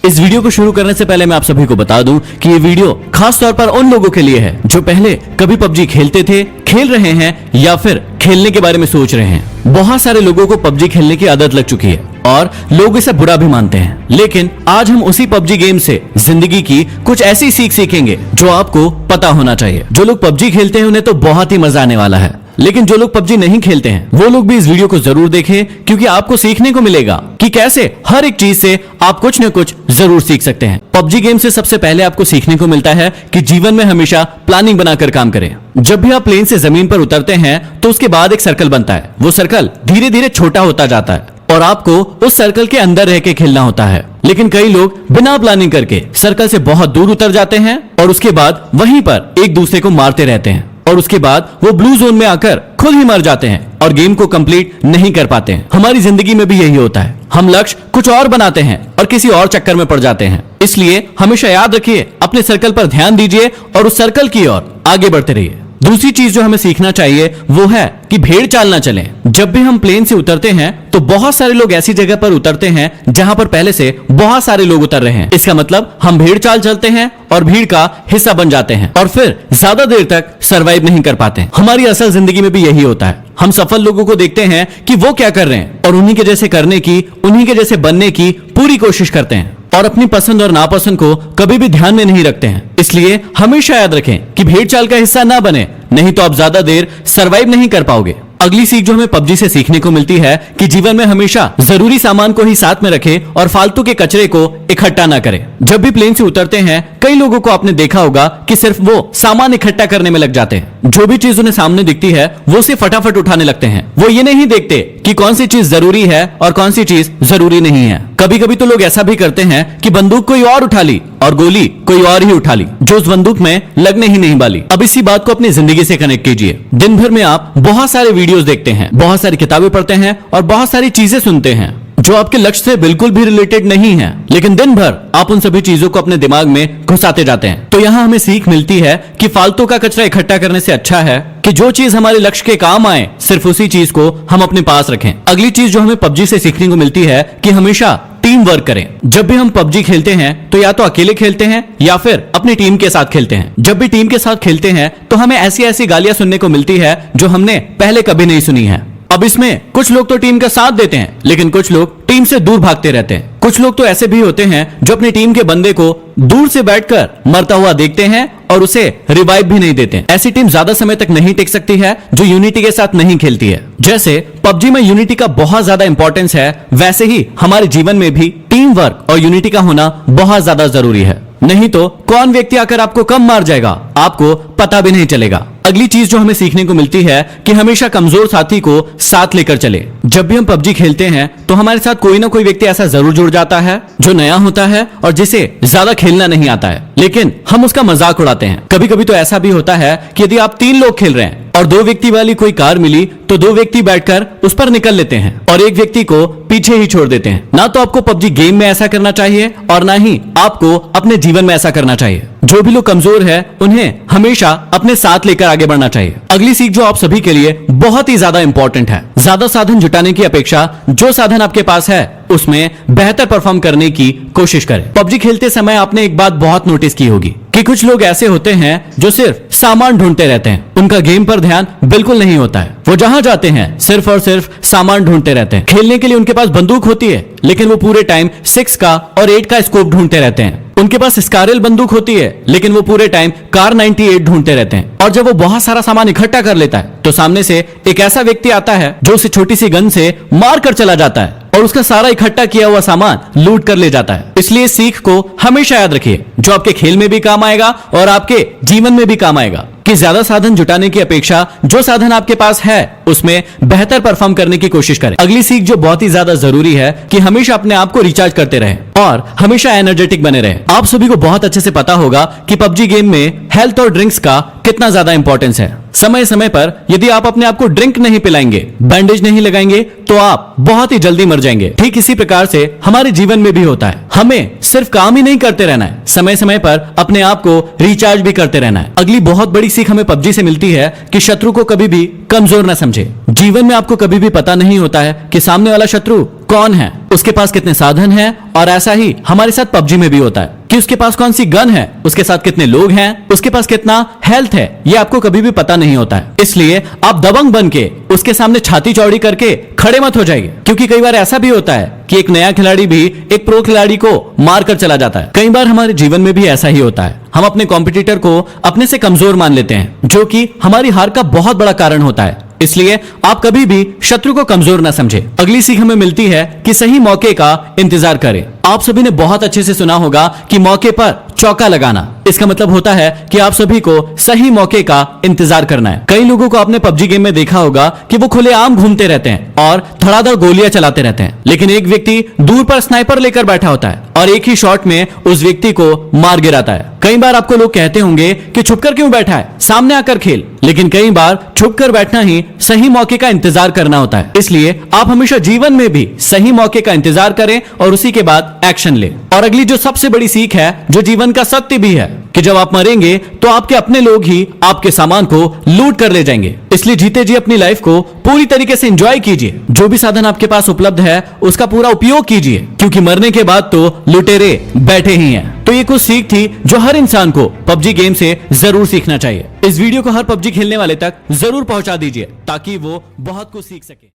इस वीडियो को शुरू करने से पहले मैं आप सभी को बता दूं कि ये वीडियो खास तौर पर उन लोगों के लिए है जो पहले कभी पबजी खेलते थे, खेल रहे हैं या फिर खेलने के बारे में सोच रहे हैं। बहुत सारे लोगों को पबजी खेलने की आदत लग चुकी है और लोग इसे बुरा भी मानते हैं, लेकिन आज हम उसी पबजी गेम से जिंदगी की कुछ ऐसी सीख सीखेंगे जो आपको पता होना चाहिए। जो लोग पबजी खेलते हैं उन्हें तो बहुत ही मजा आने वाला है, लेकिन जो लोग पबजी नहीं खेलते हैं वो लोग भी इस वीडियो को जरूर देखें, क्योंकि आपको सीखने को मिलेगा कि कैसे हर एक चीज से आप कुछ न कुछ जरूर सीख सकते हैं। पबजी गेम से सबसे पहले आपको सीखने को मिलता है कि जीवन में हमेशा प्लानिंग बनाकर काम करें। जब भी आप प्लेन से जमीन पर उतरते हैं तो उसके बाद एक सर्कल बनता है। वो सर्कल धीरे धीरे छोटा होता जाता है और आपको उस सर्कल के अंदर रह के खेलना होता है। लेकिन कई लोग बिना प्लानिंग करके सर्कल से बहुत दूर उतर जाते हैं और उसके बाद वहीं पर एक दूसरे को मारते रहते हैं और उसके बाद वो ब्लू जोन में आकर खुद ही मर जाते हैं और गेम को कंप्लीट नहीं कर पाते हैं। हमारी जिंदगी में भी यही होता है, हम लक्ष्य कुछ और बनाते हैं और किसी और चक्कर में पड़ जाते हैं। इसलिए हमेशा याद रखिए, अपने सर्कल पर ध्यान दीजिए और उस सर्कल की ओर आगे बढ़ते रहिए। दूसरी चीज जो हमें सीखना चाहिए वो है कि भेड़ चाल ना चलें। जब भी हम प्लेन से उतरते हैं तो बहुत सारे लोग ऐसी जगह पर उतरते हैं जहां पर पहले से बहुत सारे लोग उतर रहे हैं। इसका मतलब हम भेड़ चाल चलते हैं और भीड़ का हिस्सा बन जाते हैं और फिर ज्यादा देर तक सरवाइव नहीं कर पाते। हमारी असल जिंदगी में भी यही होता है। हम सफल लोगों को देखते हैं कि वो क्या कर रहे हैं और उन्हीं के जैसे करने की, उन्हीं के जैसे बनने की पूरी कोशिश करते हैं और अपनी पसंद और नापसंद को कभी भी ध्यान में नहीं रखते हैं। इसलिए हमेशा याद रखें कि भेड़ चाल का हिस्सा ना बने, नहीं तो आप ज्यादा देर सरवाइव नहीं कर पाओगे। अगली सीख जो हमें पबजी से सीखने को मिलती है कि जीवन में हमेशा जरूरी सामान को ही साथ में रखें और फालतू के कचरे को इकट्ठा ना करें। जब भी प्लेन से उतरते हैं कई लोगों को आपने देखा होगा कि सिर्फ वो सामान इकट्ठा करने में लग जाते हैं। जो भी चीज उन्हें सामने दिखती है वो उसे फटाफट उठाने लगते हैं। वो ये नहीं देखते कि कौन सी चीज जरूरी है और कौन सी चीज जरूरी नहीं है। कभी कभी तो लोग ऐसा भी करते हैं कि बंदूक कोई और उठा ली और गोली कोई और ही उठा ली जो उस बंदूक में लगने ही नहीं वाली। अब इसी बात को अपनी जिंदगी से कनेक्ट कीजिए। दिन भर में आप बहुत सारे वीडियोस देखते हैं, बहुत सारी किताबें पढ़ते हैं और बहुत सारी चीजें सुनते हैं जो आपके लक्ष्य से बिल्कुल भी रिलेटेड नहीं है, लेकिन दिन भर आप उन सभी चीजों को अपने दिमाग में घुसाते जाते हैं। तो यहाँ हमें सीख मिलती है कि फालतू का कचरा इकट्ठा करने से अच्छा है कि जो चीज हमारे लक्ष्य के काम आए सिर्फ उसी चीज को हम अपने पास रखें। अगली चीज जो हमें पबजी से सीखने को मिलती है कि हमेशा टीम वर्क करें। जब भी हम पबजी खेलते हैं तो या तो अकेले खेलते हैं या फिर अपनी टीम के साथ खेलते हैं। जब भी टीम के साथ खेलते हैं तो हमें ऐसी ऐसी गालियां सुनने को मिलती है जो हमने पहले कभी नहीं सुनी है। अब इसमें कुछ लोग तो टीम का साथ देते हैं, लेकिन कुछ लोग टीम से दूर भागते रहते हैं। कुछ लोग तो ऐसे भी होते हैं जो अपनी टीम के बंदे को दूर से बैठकर मरता हुआ देखते हैं और उसे रिवाइव भी नहीं देते। ऐसी टीम ज्यादा समय तक नहीं टिक सकती है जो यूनिटी के साथ नहीं खेलती है। जैसे पबजी में यूनिटी का बहुत ज्यादा इंपॉर्टेंस है, वैसे ही हमारे जीवन में भी टीम वर्क और यूनिटी का होना बहुत ज्यादा जरूरी है। नहीं तो कौन व्यक्ति आकर आपको कम मार जाएगा आपको पता भी नहीं चलेगा। अगली चीज जो हमें सीखने को मिलती है कि हमेशा कमजोर साथी को साथ लेकर चले। जब भी हम पबजी खेलते हैं तो हमारे साथ कोई ना कोई व्यक्ति ऐसा जरूर जुड़ जाता है जो नया होता है और जिसे ज्यादा खेलना नहीं आता है, लेकिन हम उसका मजाक उड़ाते हैं। कभी कभी तो ऐसा भी होता है कि यदि आप 3 लोग खेल रहे हैं और 2 व्यक्ति वाली कोई कार मिली तो 2 व्यक्ति बैठकर उस पर निकल लेते हैं और एक व्यक्ति को पीछे ही छोड़ देते हैं। ना तो आपको पबजी गेम में ऐसा करना चाहिए और ना ही आपको अपने जीवन में ऐसा करना चाहिए। जो भी लोग कमजोर है उन्हें हमेशा अपने साथ लेकर आगे बढ़ना चाहिए। अगली सीख जो आप सभी के लिए बहुत ही ज्यादा इंपॉर्टेंट है, ज्यादा साधन जुटाने की अपेक्षा जो साधन आपके पास है उसमें बेहतर परफॉर्म करने की कोशिश करें। पबजी खेलते समय आपने एक बात बहुत नोटिस की होगी कि कुछ लोग ऐसे होते हैं जो सिर्फ सामान ढूंढते रहते हैं। उनका गेम पर ध्यान बिल्कुल नहीं होता है। वो जहां जाते हैं सिर्फ और सिर्फ सामान ढूंढते रहते हैं। खेलने के लिए उनके पास बंदूक होती है, लेकिन वो पूरे टाइम 6 का और 8 का स्कोप ढूंढते रहते हैं। उनके पास स्कारल बंदूक होती है, लेकिन वो पूरे टाइम कार 98 ढूंढते रहते हैं। और जब वो बहुत सारा सामान इकट्ठा कर लेता है तो सामने से एक ऐसा व्यक्ति आता है जो उसे छोटी सी गन से मार कर चला जाता है और उसका सारा इकट्ठा किया हुआ सामान लूट कर ले जाता है। इसलिए इस सीख को हमेशा याद रखिए, जो आपके खेल में भी काम आएगा और आपके जीवन में भी काम आएगा, कि ज्यादा साधन जुटाने की अपेक्षा जो साधन आपके पास है उसमें बेहतर परफॉर्म करने की कोशिश करें। अगली सीख जो बहुत ही ज्यादा जरूरी है कि हमेशा अपने आप को रिचार्ज करते रहें और हमेशा एनर्जेटिक बने रहें। आप सभी को बहुत अच्छे से पता होगा कि पबजी गेम में हेल्थ और ड्रिंक्स का कितना ज्यादा इंपॉर्टेंस है। समय समय पर यदि आप अपने आप को ड्रिंक नहीं पिलाएंगे, बैंडेज नहीं लगाएंगे तो आप बहुत ही जल्दी मर जाएंगे। ठीक इसी प्रकार से हमारे जीवन में भी होता है। हमें सिर्फ काम ही नहीं करते रहना है, समय समय पर अपने आप को रिचार्ज भी करते रहना है। अगली बहुत बड़ी सीख हमें पबजी से मिलती है कि शत्रु को कभी भी कमजोर न समझे। जीवन में आपको कभी भी पता नहीं होता है कि सामने वाला शत्रु कौन है, उसके पास कितने साधन हैं, और ऐसा ही हमारे साथ पबजी में भी होता है कि उसके पास कौन सी गन है, उसके साथ कितने लोग हैं, उसके पास कितना हेल्थ है, ये आपको कभी भी पता नहीं होता है। इसलिए आप दबंग बन के उसके सामने छाती चौड़ी करके खड़े मत हो जाइए, क्योंकि कई बार ऐसा भी होता है कि एक नया खिलाड़ी भी एक प्रो खिलाड़ी को मार कर चला जाता है। कई बार हमारे जीवन में भी ऐसा ही होता है, हम अपने कॉम्पिटिटर को अपने से कमजोर मान लेते हैं, जो कि हमारी हार का बहुत बड़ा कारण होता है। इसलिए आप कभी भी शत्रु को कमजोर ना समझे। अगली सीख हमें मिलती है कि सही मौके का इंतजार करें। आप सभी ने बहुत अच्छे से सुना होगा कि मौके पर चौका लगाना, इसका मतलब होता है कि आप सभी को सही मौके का इंतजार करना है। कई लोगों को आपने पबजी गेम में देखा होगा कि वो खुलेआम घूमते रहते हैं और धड़ाधड़ गोलियां चलाते रहते हैं, लेकिन एक व्यक्ति दूर पर स्नाइपर लेकर बैठा होता है और एक ही शॉट में उस व्यक्ति को मार गिराता है। कई बार आपको लोग कहते होंगे कि छुपकर क्यों बैठा है, सामने आकर खेल, लेकिन कई बार छुपकर बैठना ही सही मौके का इंतजार करना होता है। इसलिए आप हमेशा जीवन में भी सही मौके का इंतजार करें और उसी के बाद एक्शन लें। और अगली जो सबसे बड़ी सीख है, जो जीवन का सत्य भी है, कि जब आप मरेंगे तो आपके अपने लोग ही आपके सामान को लूट कर ले जाएंगे। इसलिए जीते जी अपनी लाइफ को पूरी तरीके से एंजॉय कीजिए। जो भी साधन आपके पास उपलब्ध है उसका पूरा उपयोग कीजिए, क्योंकि मरने के बाद तो लुटेरे बैठे ही हैं। तो ये कुछ सीख थी जो हर इंसान को पबजी गेम से जरूर सीखना चाहिए। इस वीडियो को हर पबजी खेलने वाले तक जरूर पहुंचा दीजिए ताकि वो बहुत कुछ सीख सके।